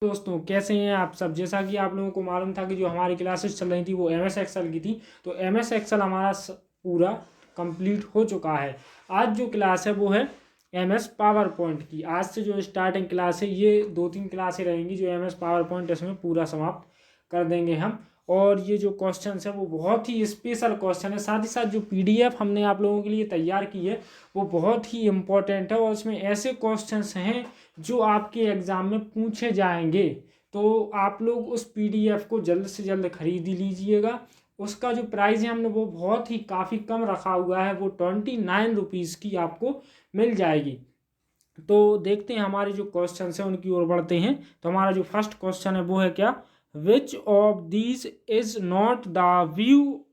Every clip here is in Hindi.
दोस्तों कैसे हैं आप सब। जैसा कि आप लोगों को मालूम था कि जो हमारी क्लासेस चल रही थी वो एम एस एक्सेल की थी। तो एम एस एक्सेल हमारा पूरा कंप्लीट हो चुका है। आज जो क्लास है वो है एम एस पावर पॉइंट की। आज से जो स्टार्टिंग क्लास है ये 2-3 क्लासें रहेंगी जो एम एस पावर पॉइंट इसमें पूरा समाप्त कर देंगे हम। और ये जो क्वेश्चन है वो बहुत ही स्पेशल क्वेश्चन है। साथ ही साथ जो पीडीएफ हमने आप लोगों के लिए तैयार की है वो बहुत ही इम्पोर्टेंट है और उसमें ऐसे क्वेश्चंस हैं जो आपके एग्ज़ाम में पूछे जाएंगे। तो आप लोग उस पीडीएफ को जल्द से जल्द खरीद लीजिएगा। उसका जो प्राइस है हमने वो बहुत ही काफ़ी कम रखा हुआ है, वो 29 रुपीज़ की आपको मिल जाएगी। तो देखते हैं हमारे जो क्वेश्चन हैं उनकी ओर बढ़ते हैं। तो हमारा जो फर्स्ट क्वेश्चन है वो है क्या, विच of these is not the view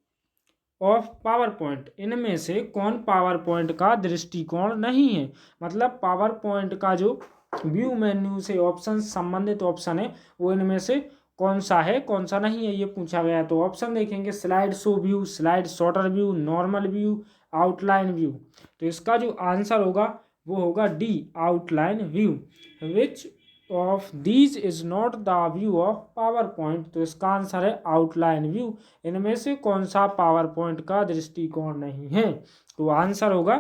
of power point. इनमें से कौन पावर पॉइंट का दृष्टिकोण नहीं है। मतलब पावर पॉइंट का जो व्यू मेन्यू से ऑप्शन संबंधित ऑप्शन है वो इनमें से कौन सा है कौन सा नहीं है ये पूछा गया है। तो ऑप्शन देखेंगे, slide show view, slide shorter view, normal view, outline view. तो इसका जो आंसर होगा वो होगा D, outline view. Which of these is not the view of power point. तो इसका आंसर है आउटलाइन व्यू। इनमें से कौन सा पावर पॉइंट का दृष्टिकोण नहीं है। तो आंसर होगा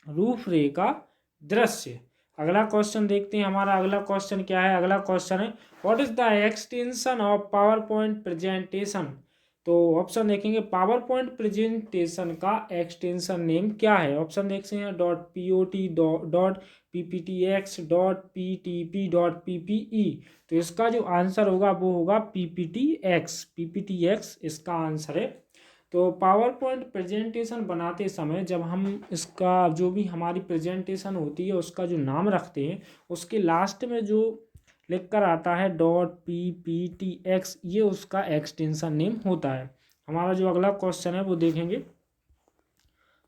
रूपरेखा दृश्य। अगला क्वेश्चन देखते हैं। हमारा अगला क्वेश्चन क्या है। अगला क्वेश्चन है, what is the extension of PowerPoint presentation. तो ऑप्शन देखेंगे, पावर पॉइंट प्रेजेंटेशन का एक्सटेंशन नेम क्या है। ऑप्शन देखते हैं, .pot, .pptx, .ptp.ppe। तो इसका जो आंसर होगा वो होगा PPTX इसका आंसर है। तो पावर पॉइंट प्रेजेंटेशन बनाते समय जब हम इसका जो भी हमारी प्रेजेंटेशन होती है उसका जो नाम रखते हैं उसके लास्ट में जो लिख कर आता है .PPTX, ये उसका एक्सटेंशन नेम होता है। हमारा जो अगला क्वेश्चन है वो देखेंगे।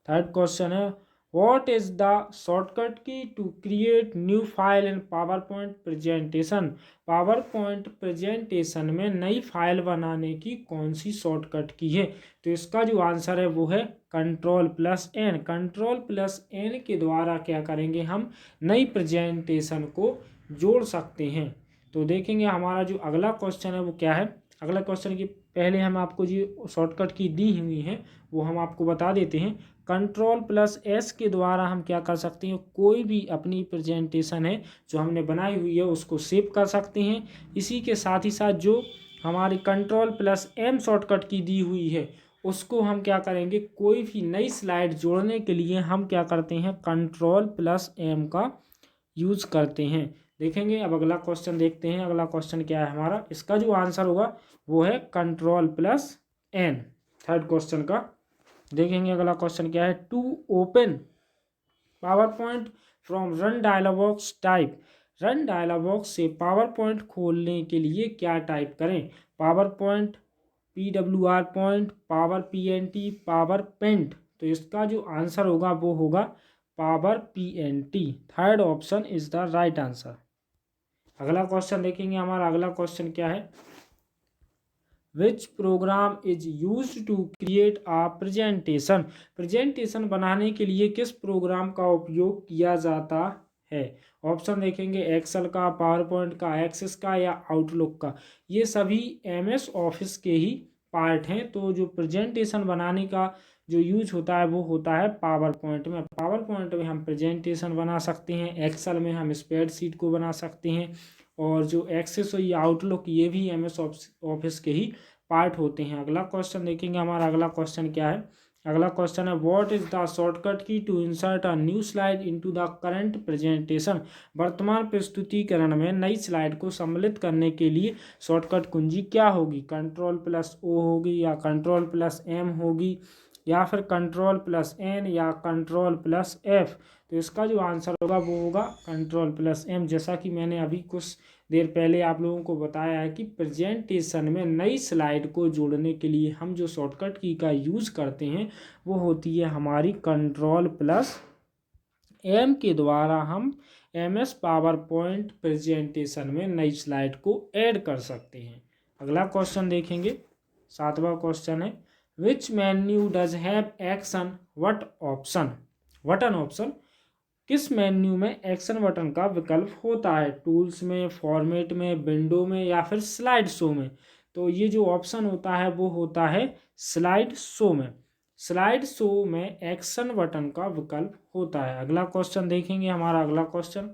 थर्ड क्वेश्चन है, what is the shortcut key to create new file in PowerPoint presentation. PowerPoint presentation में नई फाइल बनाने की कौन सी शॉर्टकट की है। तो इसका जो आंसर है वो है Ctrl+N। Ctrl+N के द्वारा क्या करेंगे, हम नई प्रेजेंटेशन को जोड़ सकते हैं। तो देखेंगे हमारा जो अगला क्वेश्चन है वो क्या है। अगला क्वेश्चन की पहले हम आपको जो शॉर्टकट की दी हुई है वो हम आपको बता देते हैं। Ctrl+S के द्वारा हम क्या कर सकते हैं, कोई भी अपनी प्रेजेंटेशन है जो हमने बनाई हुई है उसको सेव कर सकते हैं। इसी के साथ ही साथ जो हमारी Ctrl+M शॉर्टकट की दी हुई है उसको हम क्या करेंगे, कोई भी नई स्लाइड जोड़ने के लिए हम क्या करते हैं, Ctrl+M का यूज करते हैं। देखेंगे अब अगला क्वेश्चन देखते हैं। अगला क्वेश्चन क्या है हमारा, इसका जो आंसर होगा वो है Ctrl+N थर्ड क्वेश्चन का। देखेंगे अगला क्वेश्चन क्या है, to open PowerPoint from run dialog box type. Run dialog box से पावर पॉइंट खोलने के लिए क्या टाइप करें। PowerPoint, PWR point, power PNT, power paint. तो इसका जो आंसर होगा वो होगा power PNT। Third option is the right answer. अगला क्वेश्चन देखेंगे। हमारा अगला क्वेश्चन क्या है, which program is use to create a presentation. प्रेजेंटेशन बनाने के लिए किस प्रोग्राम का उपयोग किया जाता है। ऑप्शन देखेंगे, एक्सेल का, पावर पॉइंट का, एक्सेस का या आउटलुक का। ये सभी MS ऑफिस के ही पार्ट हैं। तो जो प्रेजेंटेशन बनाने का जो यूज होता है वो होता है पावर पॉइंट में। पावर पॉइंट में हम प्रेजेंटेशन बना सकते हैं, एक्सेल में हम स्प्रेडशीट को बना सकते हैं, और जो एक्सेस और ये आउटलुक ये भी MS ऑफिस के ही पार्ट होते हैं। अगला क्वेश्चन देखेंगे। हमारा अगला क्वेश्चन क्या है। अगला क्वेश्चन है, what is the shortcut key to insert a new slide into the current presentation. वर्तमान प्रस्तुतिकरण में नई स्लाइड को सम्मिलित करने के लिए शॉर्टकट कुंजी क्या होगी। Ctrl+O होगी या Ctrl+M होगी या फिर Ctrl+N या Ctrl+F। तो इसका जो आंसर होगा वो होगा Ctrl+M। जैसा कि मैंने अभी कुछ देर पहले आप लोगों को बताया है कि प्रेजेंटेशन में नई स्लाइड को जोड़ने के लिए हम जो शॉर्टकट की का यूज़ करते हैं वो होती है हमारी Ctrl+M के द्वारा हम MS पावर पॉइंट प्रेजेंटेशन में नई स्लाइड को ऐड कर सकते हैं। अगला क्वेश्चन देखेंगे। 7वां क्वेश्चन है, विच menu does have action what option, button option. किस मेन्यू में एक्शन बटन का विकल्प होता है? टूल्स में, फॉर्मेट में, विंडो में या फिर स्लाइड शो में? तो ये जो ऑप्शन होता है वो होता है स्लाइड शो में। स्लाइड शो में एक्शन बटन का विकल्प होता है। अगला क्वेश्चन देखेंगे, हमारा अगला question,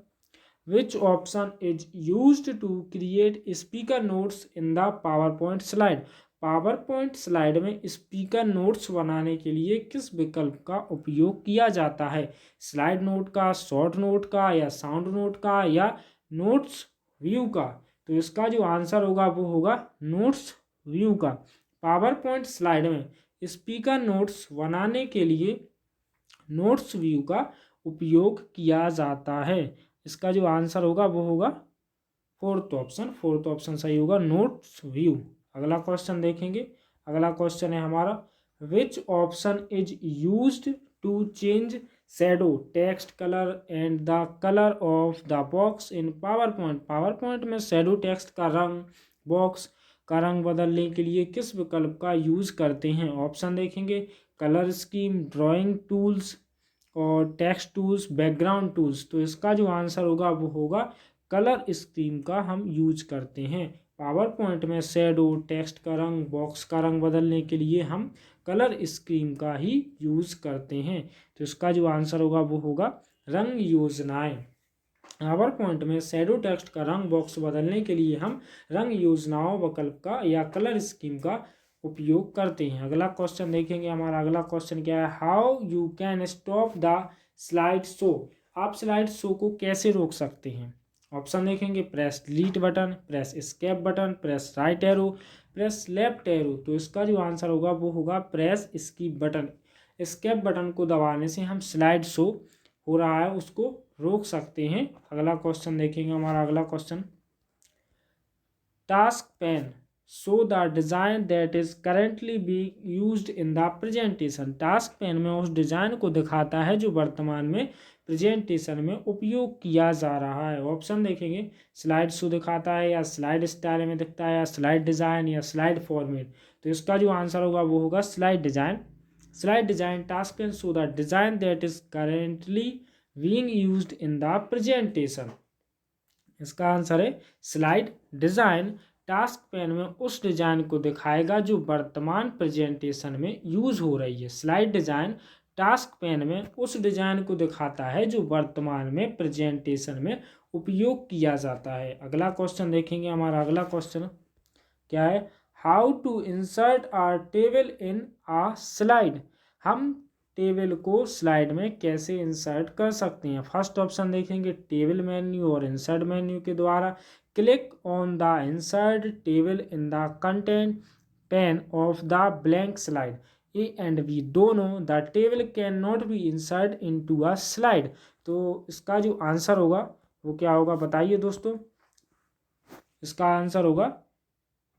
which option is used to create speaker notes in the PowerPoint slide? PowerPoint slide में स्पीकर नोट्स बनाने के लिए किस विकल्प का उपयोग किया जाता है? स्लाइड नोट का, शॉर्ट नोट का, या साउंड नोट का, या नोट्स व्यू का? तो इसका जो आंसर होगा वो होगा नोट्स व्यू का। पावर पॉइंट स्लाइड में स्पीकर नोट्स बनाने के लिए नोट्स व्यू का उपयोग किया जाता है। इसका जो आंसर होगा वो होगा फोर्थ ऑप्शन सही होगा, नोट्स व्यू। अगला क्वेश्चन देखेंगे, अगला क्वेश्चन है हमारा, which option is used to change shadow, text colour and the colour of the box in PowerPoint? PowerPoint में शैडो टेक्स्ट का रंग, बॉक्स का रंग बदलने के लिए किस विकल्प का यूज करते हैं? ऑप्शन देखेंगे, कलर स्कीम, ड्राइंग टूल्स और टेक्स्ट टूल्स, बैकग्राउंड टूल्स। तो इसका जो आंसर होगा वो होगा कलर स्कीम का हम यूज करते हैं। पावर पॉइंट में शैडो, टेक्स्ट का रंग, बॉक्स का रंग बदलने के लिए हम कलर स्कीम का ही यूज करते हैं। तो इसका जो आंसर होगा वो होगा रंग योजनाएं। पावर पॉइंट में शैडो टेक्स्ट का रंग, बॉक्स बदलने के लिए हम रंग योजनाओं विकल्प का या कलर स्कीम का उपयोग करते हैं। अगला क्वेश्चन देखेंगे, हमारा अगला क्वेश्चन क्या है, how you can stop the slide show? आप स्लाइड शो को कैसे रोक सकते हैं? ऑप्शन देखेंगे, press delete button, press escape button, press right arrow, press left arrow. तो इसका जो आंसर होगा वो होगा press skip button. Escape button को दबाने से हम स्लाइड शो हो रहा है उसको रोक सकते हैं। अगला क्वेश्चन देखेंगे, हमारा अगला question, task pen show the design that is currently being used in the presentation? Task pen में उस डिज़ाइन को दिखाता है जो वर्तमान में प्रेजेंटेशन में उपयोग किया जा रहा है। ऑप्शन देखेंगे, स्लाइड शो दिखाता है, या स्लाइड स्टाइल में दिखता है, या स्लाइड डिज़ाइन, या स्लाइड फॉर्मेट। तो इसका जो आंसर होगा वो होगा slide design. Slide design, task pen show the design that is currently being used in the presentation. इसका आंसर है स्लाइड डिज़ाइन। टास्क पेन में उस डिज़ाइन को दिखाएगा जो वर्तमान प्रेजेंटेशन में यूज़ हो रही है। स्लाइड डिज़ाइन टास्क पेन में उस डिज़ाइन को दिखाता है जो वर्तमान में प्रेजेंटेशन में उपयोग किया जाता है। अगला क्वेश्चन देखेंगे, हमारा अगला क्वेश्चन क्या है, how to insert a table in a slide? हम टेबल को स्लाइड में कैसे इंसर्ट कर सकते हैं? फर्स्ट ऑप्शन देखेंगे, टेबल मेन्यू और इंसर्ट मेन्यू के द्वारा। Click on the insert table in the content pane of the blank slide. A and b दोनों, the table can not be insert into a slide. तो इसका जो आंसर होगा वो क्या होगा बताइए दोस्तों? इसका आंसर होगा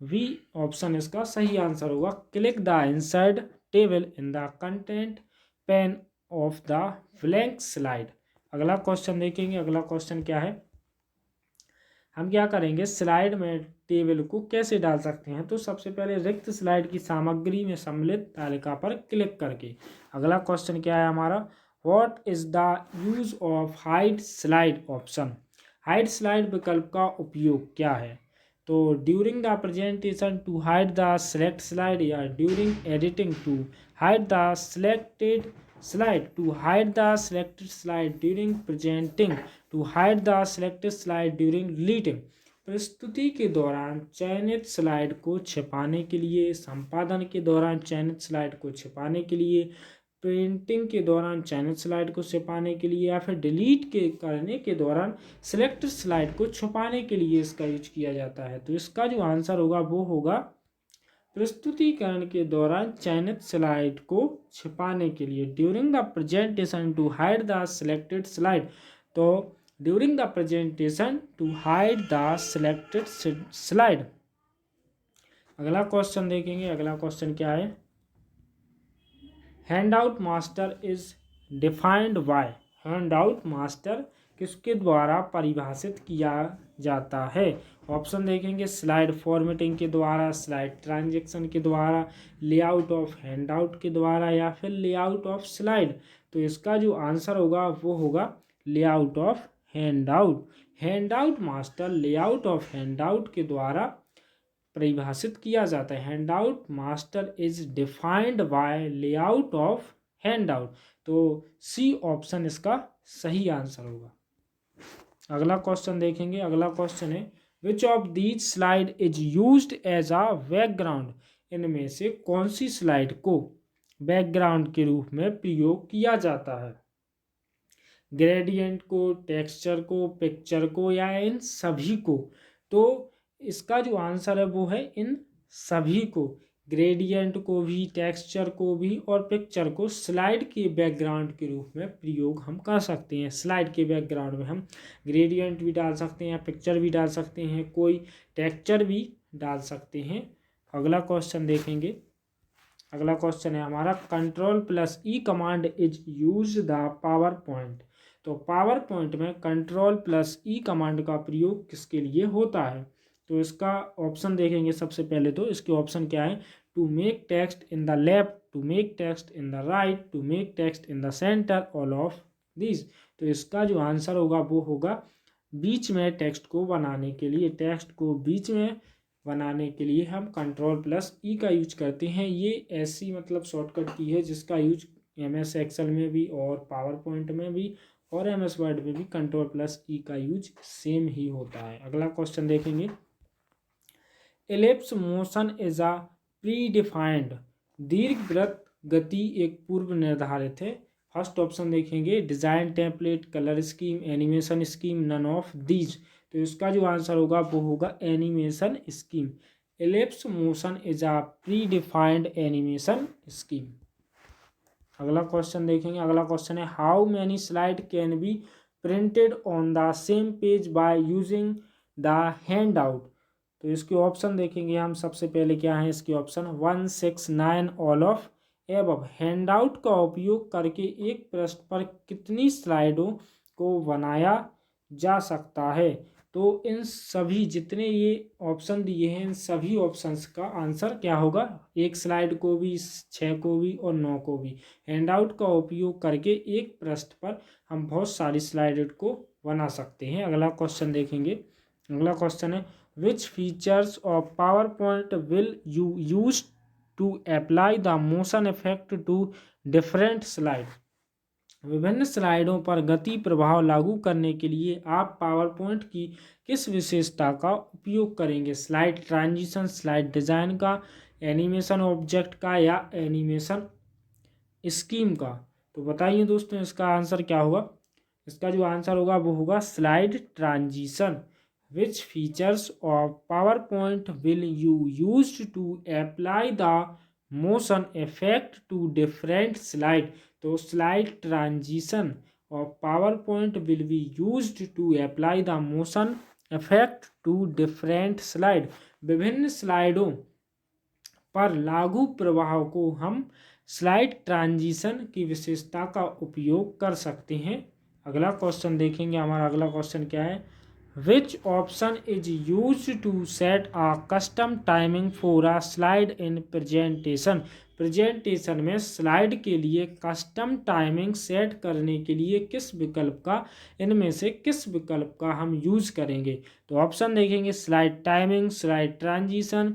वी ऑप्शन इसका सही आंसर होगा। Click the insert table in the content pane of the blank slide. अगला क्वेश्चन देखेंगे, अगला क्वेश्चन क्या है, हम क्या करेंगे, स्लाइड में टेबल को कैसे डाल सकते हैं? तो सबसे पहले रिक्त स्लाइड की सामग्री में सम्मिलित तालिका पर क्लिक करके। अगला क्वेश्चन क्या है हमारा, what is the use of hide slide option? Hide slide विकल्प का उपयोग क्या है? तो during the presentation to hide the select slide, या during editing to hide the selected slide, to hide the selected slide during presenting, to hide the selected slide during deleting. प्रस्तुति के दौरान चयनित स्लाइड को छिपाने के लिए, संपादन के दौरान चयनित स्लाइड को छिपाने के लिए, प्रिंटिंग के दौरान चयनित स्लाइड को छिपाने के लिए, या फिर डिलीट के करने के दौरान सिलेक्टेड स्लाइड को छुपाने के लिए इसका यूज किया जाता है। तो इसका जो आंसर होगा वो होगा प्रस्तुतिकरण के दौरान चयनित स्लाइड को छिपाने के लिए, during the presentation to hide the selected slide. तो during the presentation to hide the selected slide. अगला क्वेश्चन देखेंगे, अगला क्वेश्चन क्या है, handout master is defined by? Handout master किसके द्वारा परिभाषित किया जाता है? ऑप्शन देखेंगे, स्लाइड फॉर्मेटिंग के द्वारा, स्लाइड ट्रांजैक्शन के द्वारा, लेआउट ऑफ हैंडआउट के द्वारा, या फिर लेआउट ऑफ स्लाइड। तो इसका जो आंसर होगा वो होगा layout of handout. Handout master layout of handout के द्वारा परिभाषित किया जाता है। Handout master is defined bye layout of handout. तो सी ऑप्शन इसका सही आंसर होगा। अगला क्वेश्चन देखेंगे। अगला क्वेश्चन है which of these slide is used as a background. इनमें से कौन सी स्लाइड को बैकग्राउंड के रूप में प्रयोग किया जाता है। ग्रेडियंट को, टेक्सचर को, पिक्चर को, या इन सभी को। तो इसका जो आंसर है वो है इन सभी को। ग्रेडियंट को भी, टेक्सचर को भी और पिक्चर को स्लाइड के बैकग्राउंड के रूप में प्रयोग हम कर सकते हैं। स्लाइड के बैकग्राउंड में हम ग्रेडियंट भी डाल सकते हैं, पिक्चर भी डाल सकते हैं, कोई टेक्सचर भी डाल सकते हैं। अगला क्वेश्चन देखेंगे। अगला क्वेश्चन है हमारा Ctrl+E command is use the power point. तो पावर पॉइंट में Ctrl+E कमांड का प्रयोग किसके लिए होता है। तो इसका ऑप्शन देखेंगे। सबसे पहले तो इसके ऑप्शन क्या है, to make text in the left, to make text in the right, to make text in the centre, all of this. तो इसका जो आंसर होगा वो होगा बीच में टेक्स्ट को बनाने के लिए। टेक्स्ट को बीच में बनाने के लिए हम Ctrl+E का यूज करते हैं। ये ऐसी मतलब शॉर्टकट की है जिसका यूज MS एक्सेल में भी और पावर पॉइंट में भी और MS वर्ड में भी Ctrl+E का यूज सेम ही होता है। अगला क्वेश्चन देखेंगे। Ellipse motion is a predefined. दीर्घवृत्त गति एक पूर्व निर्धारित है। फर्स्ट ऑप्शन देखेंगे design template, colour scheme, animation scheme, none of these. तो इसका जो आंसर होगा वो होगा animation scheme. Ellipse motion is a predefined animation scheme. अगला क्वेश्चन देखेंगे। अगला क्वेश्चन है how many slide can be printed on the same page by using the handout. तो इसके ऑप्शन देखेंगे हम। सबसे पहले क्या है इसके option 1, 6, 9, all of above. Handout का उपयोग करके एक पृष्ठ पर कितनी स्लाइडों को बनाया जा सकता है। तो इन सभी जितने ये ऑप्शन दिए हैं इन सभी ऑप्शंस का आंसर क्या होगा, एक स्लाइड को भी, 6 को भी और 9 को भी। हैंडआउट का उपयोग करके एक पृष्ठ पर हम बहुत सारी स्लाइड को बना सकते हैं। अगला क्वेश्चन देखेंगे। अगला क्वेश्चन है which features of PowerPoint will you use to apply the motion effect to different slide. विभिन्न स्लाइडों पर गति प्रभाव लागू करने के लिए आप पावर पॉइंट की किस विशेषता का उपयोग करेंगे। स्लाइड ट्रांजिशन, स्लाइड डिजाइन का, एनिमेशन ऑब्जेक्ट का या एनिमेशन स्कीम का। तो बताइए दोस्तों इसका आंसर क्या होगा। इसका जो आंसर होगा वो होगा slide transition. Which features of PowerPoint will you use to apply the motion effect to different slide। तो slide transition of PowerPoint will be used to apply the motion effect to different slide। विभिन्न स्लाइडों पर लागू प्रभाव को हम स्लाइड ट्रांजिशन की विशेषता का उपयोग कर सकते हैं। अगला क्वेश्चन देखेंगे। हमारा अगला क्वेश्चन क्या है, Which option is used to set a custom timing for a slide in presentation। Presentation में स्लाइड के लिए कस्टम टाइमिंग सेट करने के लिए किस विकल्प का, इनमें से किस विकल्प का हम यूज करेंगे। तो ऑप्शन देखेंगे slide timing, slide transition,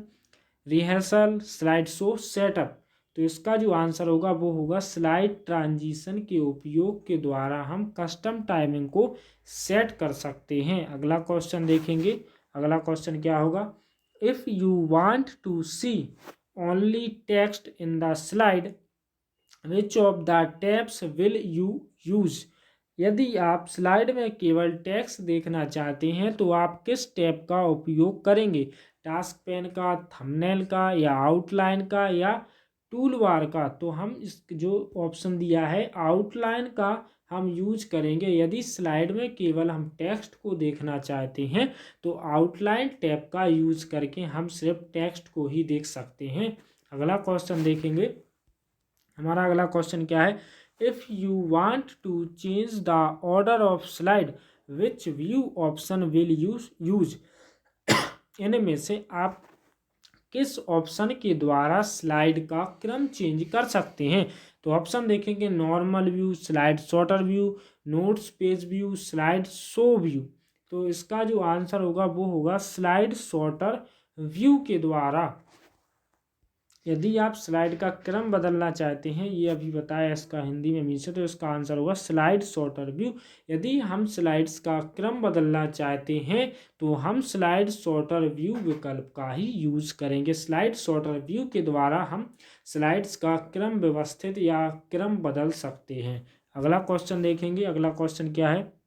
rehearsal, slide show, setup. तो इसका जो आंसर होगा वो होगा स्लाइड ट्रांजिशन के उपयोग के द्वारा हम कस्टम टाइमिंग को सेट कर सकते हैं। अगला क्वेश्चन देखेंगे। अगला क्वेश्चन क्या होगा, if you want to see only text in the slide which of the tabs will you use. यदि आप स्लाइड में केवल टेक्स्ट देखना चाहते हैं तो आप किस टैब का उपयोग करेंगे, टास्क पेन का, थंबनेल का या आउटलाइन का या टूल बार का। तो हम इस जो ऑप्शन दिया है आउटलाइन का हम यूज करेंगे। यदि स्लाइड में केवल हम टेक्स्ट को देखना चाहते हैं तो आउटलाइन टैब का यूज करके हम सिर्फ टेक्स्ट को ही देख सकते हैं। अगला क्वेश्चन देखेंगे। हमारा अगला क्वेश्चन क्या है, if you want to change the order of slide which view option will use. इनमें से आप किस ऑप्शन के द्वारा स्लाइड का क्रम चेंज कर सकते हैं? तो ऑप्शन देखेंगे normal view, slide shorter view, notes page view, slide show view. तो इसका जो आंसर होगा वो होगा स्लाइड शॉर्टर व्यू के द्वारा। यदि आप स्लाइड का क्रम बदलना चाहते हैं, ये अभी बताया इसका हिंदी में मीन्स है, तो इसका आंसर होगा स्लाइड शॉर्टर व्यू। यदि हम स्लाइड्स का क्रम बदलना चाहते हैं तो हम स्लाइड शॉर्टर व्यू विकल्प का ही यूज़ करेंगे। स्लाइड शॉर्टर व्यू के द्वारा हम स्लाइड्स का क्रम व्यवस्थित या क्रम बदल सकते हैं। अगला क्वेश्चन देखेंगे। अगला क्वेश्चन क्या है?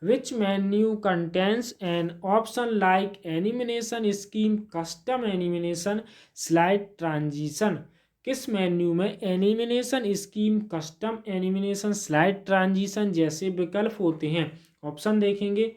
Which menu contains an option like animation scheme, custom animation, slide transition? किस मेन्यू में animation scheme, custom animation, slide transition जैसे विकल्प होते हैं? ऑप्शन देखेंगे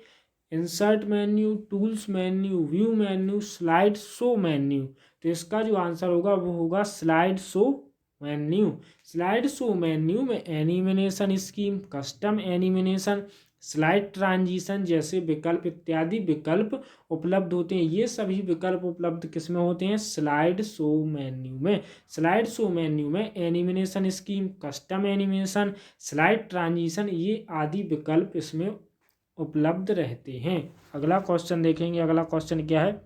insert menu, tools menu, view menu, slide show menu. तो इसका जो आंसर होगा वो होगा slide show menu. Slide show menu में animation scheme, custom animation, slide transition जैसे विकल्प इत्यादि विकल्प उपलब्ध होते हैं। ये सभी विकल्प उपलब्ध किस में होते हैं? स्लाइड शो मेन्यू में। स्लाइड शो मेन्यू में animation scheme, custom animation, slide transition ये आदि विकल्प इसमें उपलब्ध रहते हैं। अगला क्वेश्चन देखेंगे। अगला क्वेश्चन क्या है?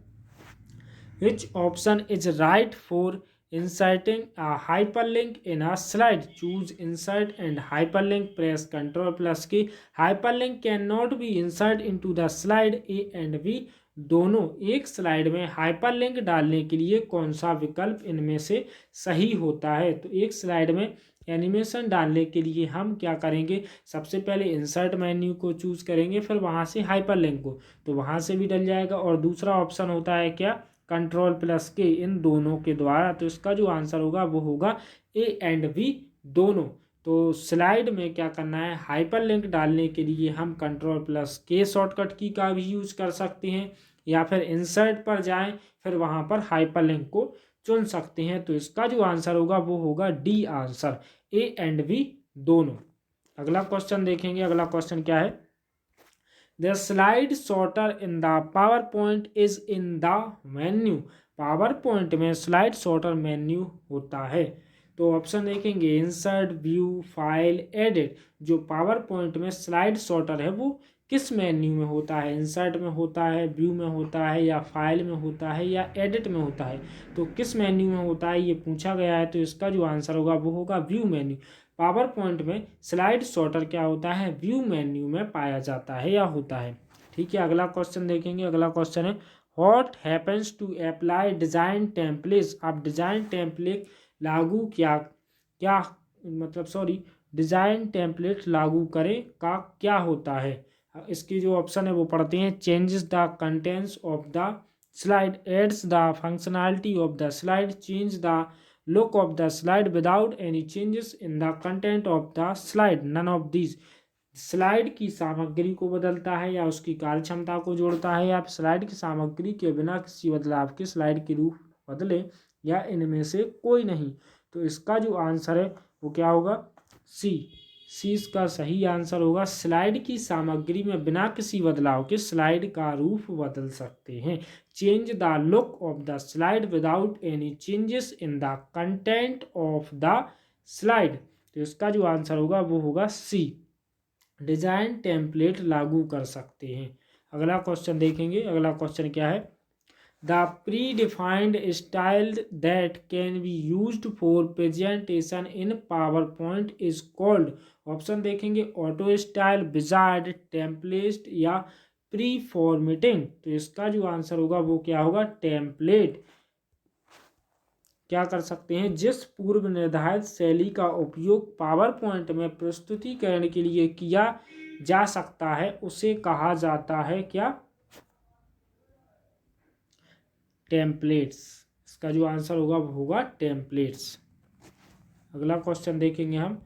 Which option is right for inserting a hyperlink in a slide? Choose insert and hyperlink. Press Ctrl+ key. Hyperlink cannot be inserted into the slide. A and B दोनों एक स्लाइड में हाइपरलिंक डालने के लिए कौन सा विकल्प इनमें से सही होता है? तो एक स्लाइड में एनिमेशन डालने के लिए हम क्या करेंगे? सबसे पहले इंसर्ट मेन्यू को चूज करेंगे, फिर वहाँ से हाइपरलिंक को, तो वहाँ से भी डल जाएगा। और दूसरा ऑप्शन होता है क्या? Ctrl+K। इन दोनों के द्वारा। तो इसका जो आंसर होगा वो होगा A एंड B दोनों। तो स्लाइड में क्या करना है? हाइपरलिंक डालने के लिए हम Ctrl+K शॉर्टकट की का भी यूज कर सकते हैं, या फिर इंसर्ट पर जाएं, फिर वहां पर हाइपरलिंक को चुन सकते हैं। तो इसका जो आंसर होगा वो होगा D answer, A and B दोनों। अगला क्वेश्चन देखेंगे। अगला क्वेश्चन क्या है? The slide sorter in the PowerPoint is in the menu। PowerPoint में स्लाइड सॉर्टर मेन्यू होता है। तो ऑप्शन देखेंगे इंसर्ट, व्यू, फाइल, एडिट। जो PowerPoint में स्लाइड सॉर्टर है वो किस मेन्यू में होता है? इंसर्ट में होता है, व्यू में होता है, या फाइल में होता है, या एडिट में होता है? तो किस मेन्यू में होता है ये पूछा गया है। तो इसका जो आंसर होगा वो होगा व्यू मेन्यू। पावर पॉइंट में स्लाइड सॉर्टर क्या होता है? व्यू मेन्यू में पाया जाता है या होता है। ठीक है। अगला क्वेश्चन देखेंगे। अगला क्वेश्चन है what happens to apply design templates. आप डिजाइन टेम्पलेट लागू क्या डिजाइन टेम्पलेट लागू करें का क्या होता है? इसकी जो ऑप्शन है वो पढ़ते हैं। Changes the contents of the slide, adds the functionality of the slide, change the look of the slide without any changes in the content of the slide, none of these। Slide की सामग्री को बदलता है या उसकी कार्यक्षमता को जोड़ता है, या स्लाइड की सामग्री के बिना किसी बदलाव के स्लाइड की रूप बदले, या इनमें से कोई नहीं। तो इसका जो आंसर है वो क्या होगा? सी इसका सही आंसर होगा। स्लाइड की सामग्री में बिना किसी बदलाव के स्लाइड का रूप बदल सकते हैं। Change the look of the slide without any changes in the content of the slide. तो इसका जो आंसर होगा वो होगा सी, डिजाइन टेम्पलेट लागू कर सकते हैं। अगला क्वेश्चन देखेंगे। अगला क्वेश्चन क्या है? The predefined style that can be used for presentation in power point is called. Option देखेंगे ऑटो स्टाइल, विजार्ड, टेम्पलेट, या प्री फॉर्मेटिंग। तो इसका जो आंसर होगा वो क्या होगा? टेम्पलेट। क्या कर सकते हैं? जिस पूर्व निर्धारित शैली का उपयोग पावर पॉइंट में प्रस्तुतिकरण के लिए किया जा सकता है उसे कहा जाता है क्या? टेम्पलेट्स। इसका जो आंसर होगा वो होगा टेम्पलेट्स। अगला क्वेश्चन देखेंगे हम।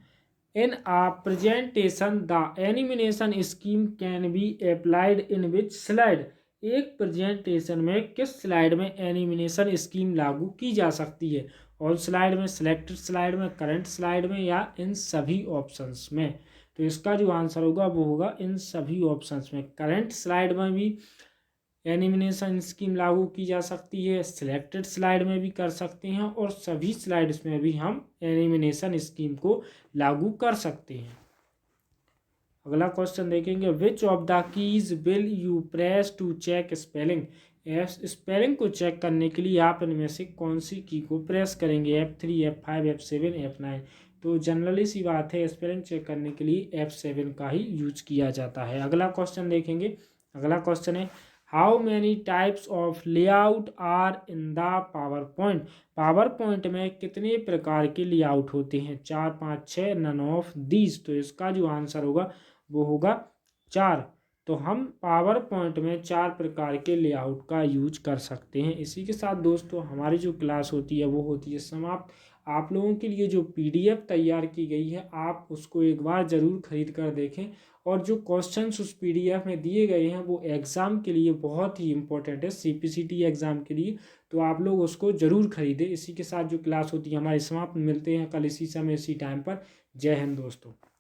In a presentation the animation scheme can be applied in which slide. एक प्रेजेंटेशन में किस स्लाइड में एनिमेशन स्कीम लागू की जा सकती है? ऑल स्लाइड में, सिलेक्टेड स्लाइड में, करंट स्लाइड में, या इन सभी ऑप्शंस में? तो इसका जो आंसर होगा वो होगा इन सभी ऑप्शंस में। करंट स्लाइड में भी एनिमेशन स्कीम लागू की जा सकती है, सिलेक्टेड स्लाइड में भी कर सकते हैं और सभी स्लाइड्स में भी हम एनिमेशन स्कीम को लागू कर सकते हैं। अगला क्वेश्चन देखेंगे, which of the keys will you press to check spelling. Spelling को चेक करने के लिए आप इनमें से कौन सी की को प्रेस करेंगे, F3, F5, F7, F9। तो जनरली सी बात है, स्पेलिंग चेक करने के लिए F7 का ही यूज किया जाता है। अगला क्वेश्चन देखेंगे, अगला क्वेश्चन है, how many types of layout are in the PowerPoint. PowerPoint में कितने प्रकार के लेआउट होते हैं, 4, 5, 6, नन ऑफ दीज। तो इसका जो आंसर होगा वो होगा 4। तो हम पावर पॉइंट में 4 प्रकार के लेआउट का यूज कर सकते हैं। इसी के साथ दोस्तों हमारी जो क्लास होती है वो होती है समाप्त। आप लोगों के लिए जो PDF तैयार की गई है आप उसको एक बार ज़रूर खरीद कर देखें, और जो क्वेश्चंस उस PDF में दिए गए हैं वो एग्ज़ाम के लिए बहुत ही इंपॉर्टेंट है, CPCT एग्ज़ाम के लिए। तो आप लोग उसको ज़रूर खरीदें। इसी के साथ जो क्लास होती है हमारी समाप्त। मिलते हैं कल इसी समय इसी टाइम पर। जय हिंद दोस्तों।